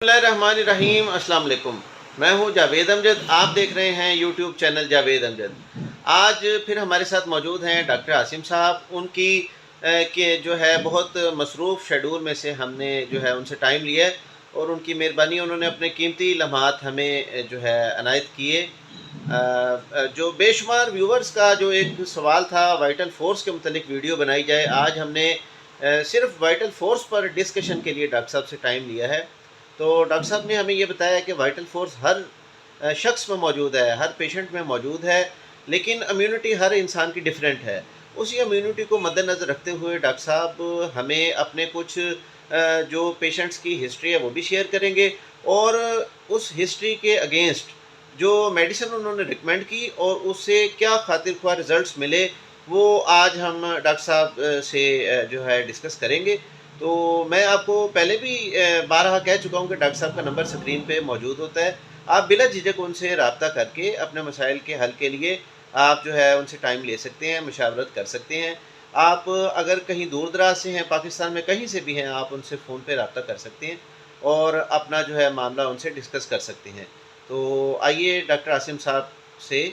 बिस्मिल्लाहिर्रहमानिर्रहीम। अस्सलाम वालेकुम। मैं हूं जावेद अमजद। आप देख रहे हैं यूट्यूब चैनल जावेद अमजद। आज फिर हमारे साथ मौजूद हैं डॉक्टर आसिम साहब। उनकी के जो है बहुत मसरूफ़ शेड्यूल में से हमने जो है उनसे टाइम लिया है और उनकी मेहरबानी, उन्होंने अपने कीमती लम्हात हमें जो है अनायत किए। जो बेशुमार व्यूवर्स का जो एक सवाल था वाइटल फ़ोर्स के मुतलिक वीडियो बनाई जाए, आज हमने सिर्फ़ वाइटल फ़ोर्स पर डिस्कशन के लिए डॉक्टर साहब से टाइम लिया है। तो डॉक्टर साहब ने हमें ये बताया कि वाइटल फ़ोर्स हर शख्स में मौजूद है, हर पेशेंट में मौजूद है, लेकिन इम्यूनिटी हर इंसान की डिफरेंट है। उसी इम्यूनिटी को मद्देनज़र रखते हुए डॉक्टर साहब हमें अपने कुछ जो पेशेंट्स की हिस्ट्री है वो भी शेयर करेंगे और उस हिस्ट्री के अगेंस्ट जो मेडिसिन उन्होंने रिकमेंड की और उससे क्या खातिर ख्वाह रिज़ल्ट्स मिले, वो आज हम डॉक्टर साहब से जो है डिस्कस करेंगे। तो मैं आपको पहले भी बारहा कह चुका हूँ कि डॉक्टर साहब का नंबर स्क्रीन पे मौजूद होता है। आप बिला झिझक उनसे रब्ता करके अपने मसाइल के हल के लिए आप जो है उनसे टाइम ले सकते हैं, मशावरत कर सकते हैं। आप अगर कहीं दूर दराज से हैं, पाकिस्तान में कहीं से भी हैं, आप उनसे फ़ोन पे रब्ता कर सकते हैं और अपना जो है मामला उनसे डिस्कस कर सकते हैं। तो आइए डॉक्टर आसिम साहब से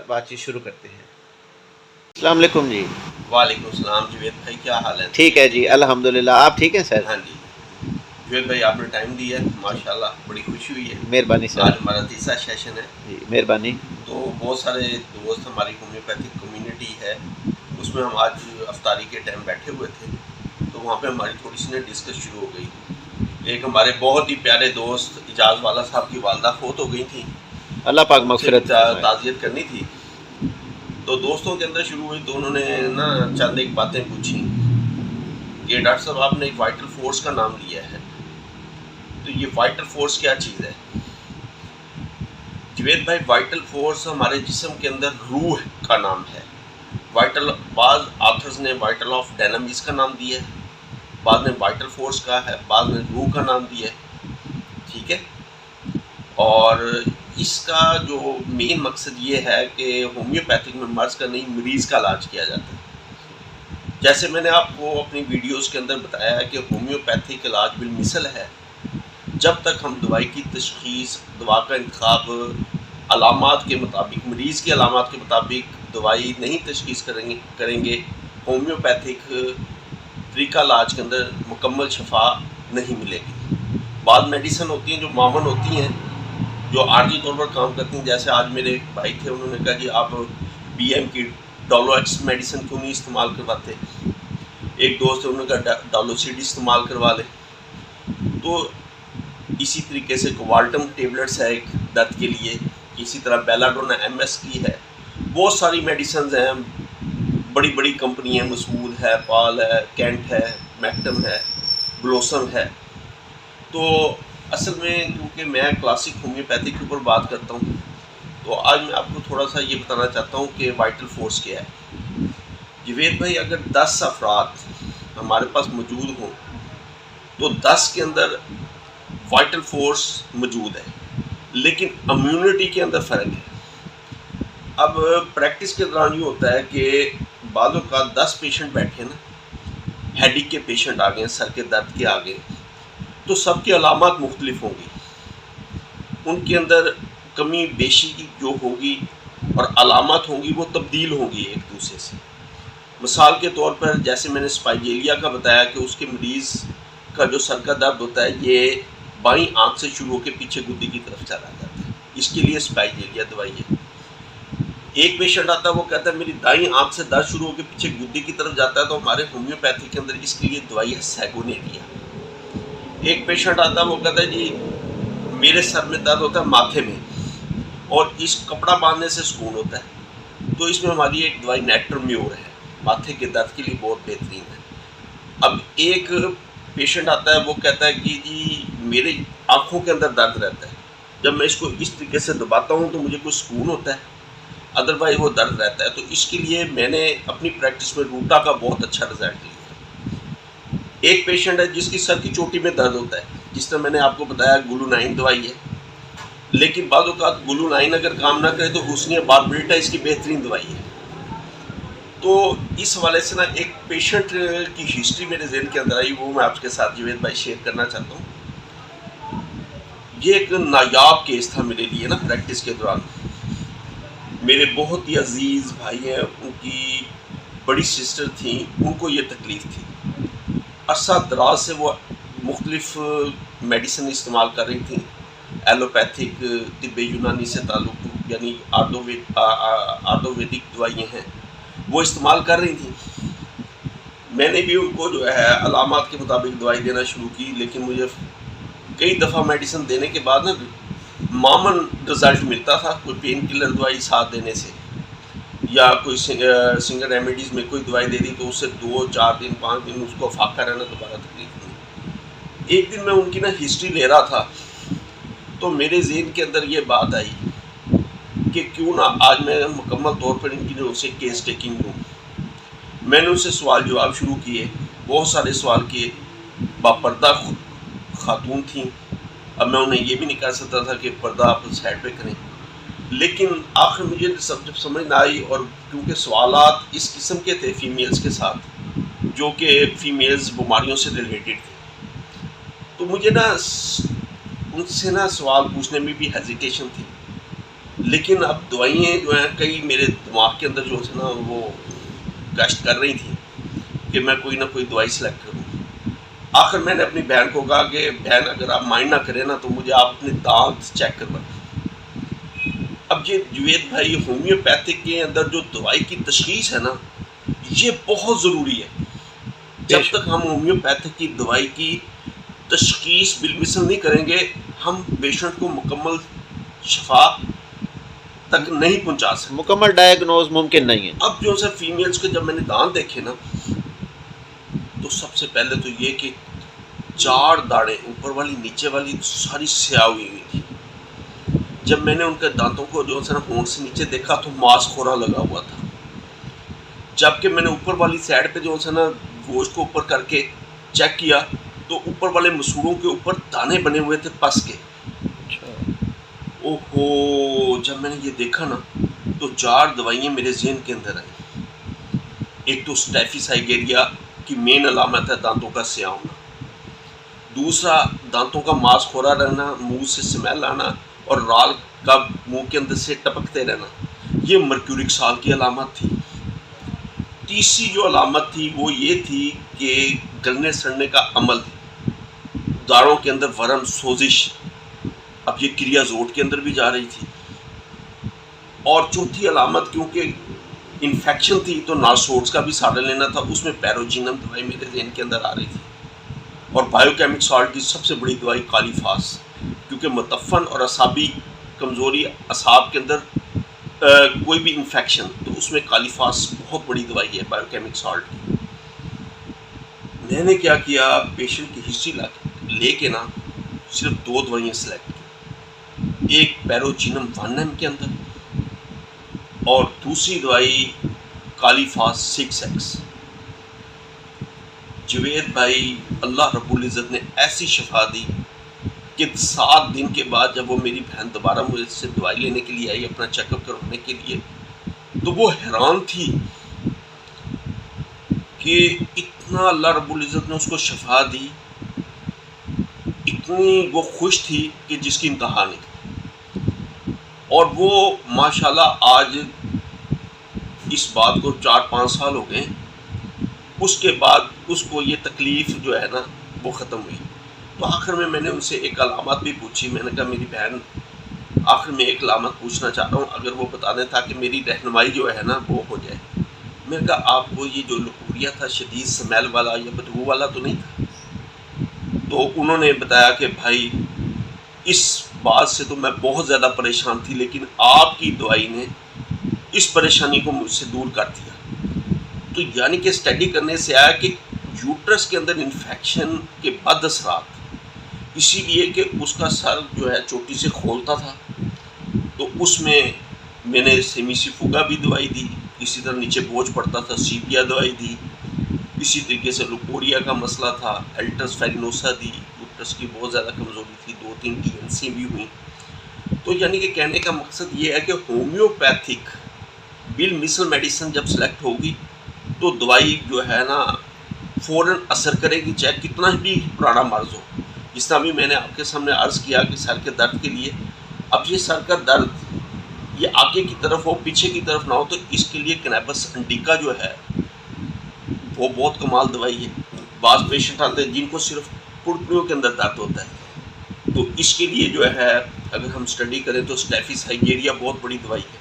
बातचीत शुरू करते हैं। अस्सलाम वालेकुम जी। वालेकुम सलाम जुवेद भाई, क्या हाल है? ठीक है जी, अल्हम्दुलिल्लाह। आप ठीक हैं सर? हाँ जी, जुवेद भाई आपने टाइम दिया है, माशाल्लाह बड़ी खुशी हुई है। मेहरबानी सर। आज हमारा तीसरा सेशन है। जी, मेहरबानी। तो बहुत सारे दोस्त हमारी होम्योपैथिक कम्युनिटी है, उसमें हम आज अफ्तारी के टाइम बैठे हुए थे, तो वहाँ पे हमारी थोड़ी सी ना डिस्कस शुरू हो गई। एक हमारे बहुत ही प्यारे दोस्त इजाज़ वाला साहब की वालदा फौत हो गई थी, अल्लाह पाक उनसे मग़फ़िरत फरमाए। ताज़ियत करनी थी। तो दोस्तों के अंदर शुरू हुई, तो उन्होंने ना चंद एक बातें पूछी कि डॉक्टर साहब आपने एक वाइटल फोर्स का नाम लिया है, तो ये वाइटल फोर्स क्या चीज़ है? जवेद भाई, वाइटल फोर्स हमारे जिस्म के अंदर रूह का नाम है। वाइटल, बाद ऑथर्स ने वाइटल ऑफ डायनामिक्स का नाम दिया है, बाद में वाइटल फोर्स का है, बाद में रूह का नाम दिया है, ठीक है। और इसका जो मेन मकसद ये है कि होम्योपैथिक में मर्ज़ का नहीं, मरीज़ का इलाज किया जाता है। जैसे मैंने आपको अपनी वीडियोस के अंदर बताया है कि होम्योपैथिक इलाज बिलमिसल है। जब तक हम दवाई की तशख़ीस, दवा का इंतखाब अलामात के मुताबिक, मरीज़ की अलामात के मुताबिक दवाई नहीं तशख़ीस करेंगे, होम्योपैथिक तरीका इलाज के अंदर मुकम्मल शफा नहीं मिलेगी। बाद मेडिसिन होती हैं जो मावन होती हैं, जो आर्जी तौर पर काम करती हैं। जैसे आज मेरे एक भाई थे, उन्होंने कहा कि आप BM की डोलोएक्स मेडिसिन क्यों नहीं इस्तेमाल करवाते। एक दोस्त है, उन्होंने कहा डोलोसिड इस्तेमाल करवा ले। तो इसी तरीके से क्वाल्टम टेबलेट्स है एक दर्द के लिए, इसी तरह बेलाडोना MS की है। बहुत सारी मेडिसिन हैं, बड़ी बड़ी कंपनी है, मसूद है, पाल है, कैंट है, मैक्टम है, ब्लोसम है। तो असल में क्योंकि मैं क्लासिक होम्योपैथिक के ऊपर बात करता हूँ, तो आज मैं आपको थोड़ा सा ये बताना चाहता हूँ कि वाइटल फोर्स क्या है। जवेद भाई, अगर 10 अफराद हमारे पास मौजूद हों, तो 10 के अंदर वाइटल फोर्स मौजूद है, लेकिन इम्यूनिटी के अंदर फ़र्क है। अब प्रैक्टिस के दौरान ये होता है कि बालों का 10 पेशेंट बैठे ना, हेडेक के पेशेंट आ गए, सर के दर्द के आ गए, तो सबकी अलामत मुख्तलिफ होंगी, उनके अंदर कमी बेशी जो होगी और अलामत होंगी वो तब्दील होंगी एक दूसरे से। मिसाल के तौर पर जैसे मैंने स्पाइजेलिया का बताया कि उसके मरीज़ का जो सर का दर्द होता है, ये बाईं आंख से शुरू होकर पीछे गुद्दी की तरफ चला जाता है, इसके लिए स्पाइजेलिया दवाई है। एक पेशेंट आता है, वो कहता है मेरी दाईं आंख से दर्द शुरू होकर पीछे गुद्दी की तरफ जाता है, तो हमारे होम्योपैथी के अंदर इसके लिए दवाई है सैगोनेरिया। एक पेशेंट आता है, वो कहता है जी मेरे सर में दर्द होता है माथे में, और इस कपड़ा बांधने से सुकून होता है, तो इसमें हमारी एक दवाई नेट्रोम्योर है, माथे के दर्द के लिए बहुत बेहतरीन है। अब एक पेशेंट आता है, वो कहता है कि जी मेरे आँखों के अंदर दर्द रहता है, जब मैं इसको इस तरीके से दबाता हूँ तो मुझे कुछ सुकून होता है, अदरवाइज वो दर्द रहता है। तो इसके लिए मैंने अपनी प्रैक्टिस में रूटा का बहुत अच्छा रिजल्ट लिया। एक पेशेंट है जिसकी सर की चोटी में दर्द होता है, जिस तरह मैंने आपको बताया ग्लूनाइन दवाई है, लेकिन बाद औक़ात ग्लूनाइन अगर काम ना करे तो हुस्निया बारबेटा इसकी बेहतरीन दवाई है। तो इस हवाले से ना एक पेशेंट की हिस्ट्री मेरे ज़हन के अंदर आई, वो मैं आपके साथ जवेद भाई शेयर करना चाहता हूँ। ये एक नायाब केस था मेरे लिए ना प्रैक्टिस के दौरान। मेरे बहुत ही अजीज़ भाई हैं, उनकी बड़ी सिस्टर थी, उनको ये तकलीफ़ थी। अरसा दराज से वो मुख्तलिफ़ मेडिसिन इस्तेमाल कर रही थी। एलोपैथिक, तिब्बे यूनानी से ताल्लुक़ यानी आयुर्वेदिक दवाइयाँ हैं, वो इस्तेमाल कर रही थी। मैंने भी उनको जो है अलामात के मुताबिक दवाई देना शुरू की, लेकिन मुझे कई दफ़ा मेडिसिन देने के बाद ना मामून रिज़ल्ट मिलता था। कोई पेन किलर दवाई साथ देने से या कोई सिंगल रेमेडीज़ में कोई दवाई दे दी तो उससे 2-4 दिन 5 दिन उसको फाका रहना, दोबारा तकलीफ नहीं। एक दिन मैं उनकी ना हिस्ट्री ले रहा था तो मेरे ज़हन के अंदर ये बात आई कि क्यों ना आज मैं मुकम्मल तौर पर इनकी जो से केस टेकिंग लूँ। मैंने उनसे सवाल जवाब शुरू किए, बहुत सारे सवाल किए। बापर्दा खातून थी, अब मैं उन्हें ये भी नहीं कह सकता था कि पर्दा आप साइड पे करें, लेकिन आखिर मुझे जब समझ ना आई, और क्योंकि सवालात इस किस्म के थे फीमेल्स के साथ जो कि फीमेल्स बीमारियों से रिलेटेड थे, तो मुझे ना उनसे ना सवाल पूछने में भी हेजिटेशन थी। लेकिन अब दवाइयाँ जो हैं कई मेरे दिमाग के अंदर जो है ना वो गश्त कर रही थी कि मैं कोई ना कोई दवाई सेलेक्ट करूँ। आखिर मैंने अपनी बहन को कहा कि बहन, अगर आप माइंड ना करें ना तो मुझे आप अपने दांत चेक करवाएं। अब ये जुवेद भाई, होम्योपैथिक के अंदर जो दवाई की तशखीस है ना, ये बहुत ज़रूरी है। जब तक हम होम्योपैथिक की दवाई की तशखीस बिलमिसल नहीं करेंगे, हम पेशेंट को मुकम्मल शफा तक नहीं पहुंचा सकते। मुकम्मल डायग्नोज मुमकिन नहीं है। अब जो है फीमेल्स के जब मैंने दांत देखे ना, तो सबसे पहले तो ये कि 4 दाढ़ें, ऊपर वाली नीचे वाली सारी स्याह हुई थी। जब मैंने उनके दांतों को जो है ना होंठ से नीचे देखा तो मांसखोरा लगा हुआ था, जबकि मैंने ऊपर वाली साइड पे जो है ना गोश्त को ऊपर करके चेक किया तो ऊपर वाले मसूड़ों के ऊपर दाने बने हुए थे पस के। ओहो, जब मैंने ये देखा ना तो 4 दवाइयाँ मेरे ज़हन के अंदर आई। एक तो स्टेफिसाइगेरिया की मेन अलामत है दांतों का स्याह होना, दूसरा दांतों का मांसखोरा रहना, मुंह से स्मेल आना और राल का मुंह के अंदर से टपकते रहना, ये मर्क्यूरिक साल की अलामत थी। तीसरी जो अलामत थी वो ये थी कि गलने सड़ने का अमल, दाढ़ों के अंदर वरम, सोजिश, अब ये क्रियाजोट के अंदर भी जा रही थी। और चौथी अलामत, क्योंकि इन्फेक्शन थी तो नारसोट्स का भी सहारा लेना था, उसमें पैरोजिनम दवाई मेरे ज़हन के अंदर आ रही थी। और बायोकेमिक सॉल्ट की सबसे बड़ी दवाई कालीफास, क्योंकि मुतफ़न और असाबी कमज़ोरी, असाब के अंदर कोई भी इन्फेक्शन तो उसमें कालीफास बहुत बड़ी दवाई है बायोकेमिक सॉल्ट की। मैंने क्या किया, पेशेंट की हिस्ट्री लेके ना सिर्फ 2 दवाइयाँ सेलेक्ट की, एक पैरोजिनम 1 के अंदर और दूसरी दवाई कालीफास 6x। जुवेद भाई, अल्लाह रब्बुल इज़्ज़त ने ऐसी शफा दी कि 7 दिन के बाद जब वो मेरी बहन दोबारा मुझसे दवाई लेने के लिए आई अपना चेकअप करवाने के लिए, तो वो हैरान थी कि इतना अल्लाह रब्बुल इज़्ज़त ने उसको शफा दी, इतनी वो खुश थी कि जिसकी इंतहा नहीं। और वो माशाल्लाह आज इस बात को 4-5 साल हो गए, उसके बाद उसको ये तकलीफ़ जो है ना वो ख़त्म हुई। तो आखिर में मैंने उनसे एक अलामत भी पूछी। मैंने कहा मेरी बहन, आखिर में एक अलामत पूछना चाह रहा हूँ, अगर वो बता दें ताकि मेरी रहनुमाई जो है ना वो हो जाए। मैंने कहा आपको ये जो लकूरिया था शदीद स्मेल वाला या बदबू वाला तो नहीं था? तो उन्होंने बताया कि भाई इस बात से तो मैं बहुत ज़्यादा परेशान थी, लेकिन आपकी दवाई ने इस परेशानी को मुझसे दूर कर दिया। तो यानी कि स्टडी करने से आया कि यूट्रस के अंदर इन्फेक्शन के बद असरात, इसीलिए कि उसका सर जो है चोटी से खोलता था, तो उसमें मैंने सेमिसिफुगा भी दवाई दी, इसी तरह नीचे बोझ पड़ता था, सीपिया दवाई दी, इसी तरीके से लुकोरिया का मसला था, एल्टस फेरिनोसा दी, यूट्रस की बहुत ज़्यादा कमज़ोरी थी, 2-3 TNC भी हुई। तो यानी कि कहने का मकसद ये है कि होम्योपैथिक बिल मिसल मेडिसिन जब सेलेक्ट होगी तो दवाई जो है ना फ़ौरन असर करेगी, चाहे कितना भी पुराना मर्ज़ हो। जिस तरह भी मैंने आपके सामने अर्ज़ किया कि सर के दर्द के लिए, अब ये सर का दर्द ये आगे की तरफ हो पीछे की तरफ ना हो, तो इसके लिए कैनबिस इंडिका जो है वो बहुत कमाल दवाई है। बाज़ पेशेंट आते हैं जिनको सिर्फ पुड़पुड़ियों के अंदर दर्द होता है, तो इसके लिए जो है अगर हम स्टडी करें तो स्टेफिस हाइगेरिया बहुत बड़ी दवाई है।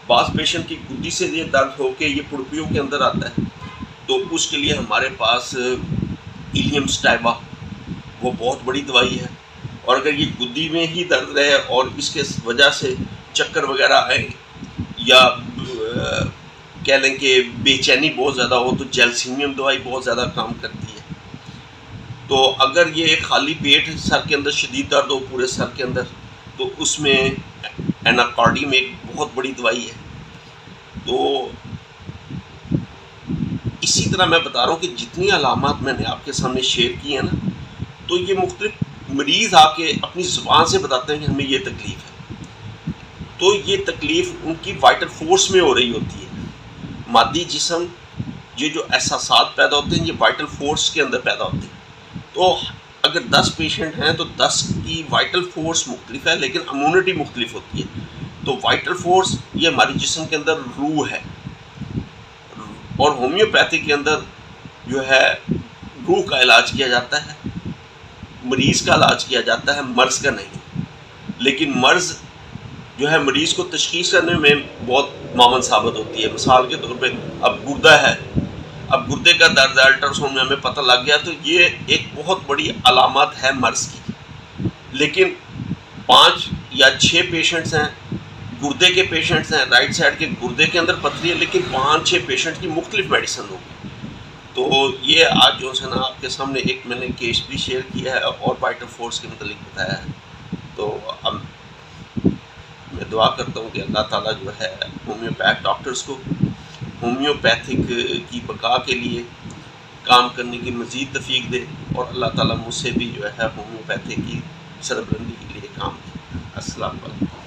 बाज़ पेशेंट की गुद्दी से ये दर्द हो के ये पुड़पुड़ियों के अंदर आता है, तो उसके लिए हमारे पास इलियम स्टाइवा वो बहुत बड़ी दवाई है। और अगर ये गुद्दी में ही दर्द रहे और इसके वजह से चक्कर वगैरह आए या कह लें कि बेचैनी बहुत ज़्यादा हो, तो जेलसीनियम दवाई बहुत ज़्यादा काम करती है। तो अगर ये खाली पेट सर के अंदर शदीद दर्द हो पूरे सर के अंदर, तो उसमें एनाकॉर्डियम एक बहुत बड़ी दवाई है। तो इसी तरह मैं बता रहा हूँ कि जितनी अलामात मैंने आपके सामने शेयर की हैं ना, तो ये मुख्तलिफ मरीज़ आके अपनी ज़ुबान से बताते हैं कि हमें ये तकलीफ़ है। तो ये तकलीफ़ उनकी वाइटल फोर्स में हो रही होती है। मादी जिस्म ये जो एहसासात पैदा होते हैं ये वाइटल फोर्स के अंदर पैदा होते हैं। तो अगर 10 पेशेंट हैं तो 10 की वाइटल फोर्स मुख्तलिफ है, लेकिन इम्यूनिटी मुख्तलिफ होती है। तो वाइटल फोर्स ये हमारे जिस्म के अंदर रूह है, और होम्योपैथी के अंदर जो है रूह का इलाज किया जाता है, मरीज़ का इलाज किया जाता है, मर्ज़ का नहीं। लेकिन मर्ज़ जो है मरीज़ को तशख़ीस करने में बहुत मामूल साबित होती है। मिसाल के तौर पे अब गुर्दा है, अब गुर्दे का दर्द अल्ट्रासाउंड में हमें पता लग गया, तो ये एक बहुत बड़ी अलामत है मर्ज़ की। लेकिन 5 या 6 पेशेंट्स हैं, गुर्दे के पेशेंट्स हैं, राइट साइड के गुर्दे के अंदर पथरी है, लेकिन 5-6 पेशेंट की मुख्तलिफ मेडिसिन होगी। तो ये आज जो है ना आपके सामने एक मैंने केस भी शेयर किया है और वाइटल फोर्स के मतलब बताया है। तो अब मैं दुआ करता हूँ कि अल्लाह ताला जो है होम्योपैथ डॉक्टर्स को होम्योपैथिक की बका के लिए काम करने की मज़ीद तौफ़ीक दे, और अल्लाह ताला मुझसे भी जो है होम्योपैथिक की सरबलंदी के लिए काम दे। अस्सलाम वालेकुम।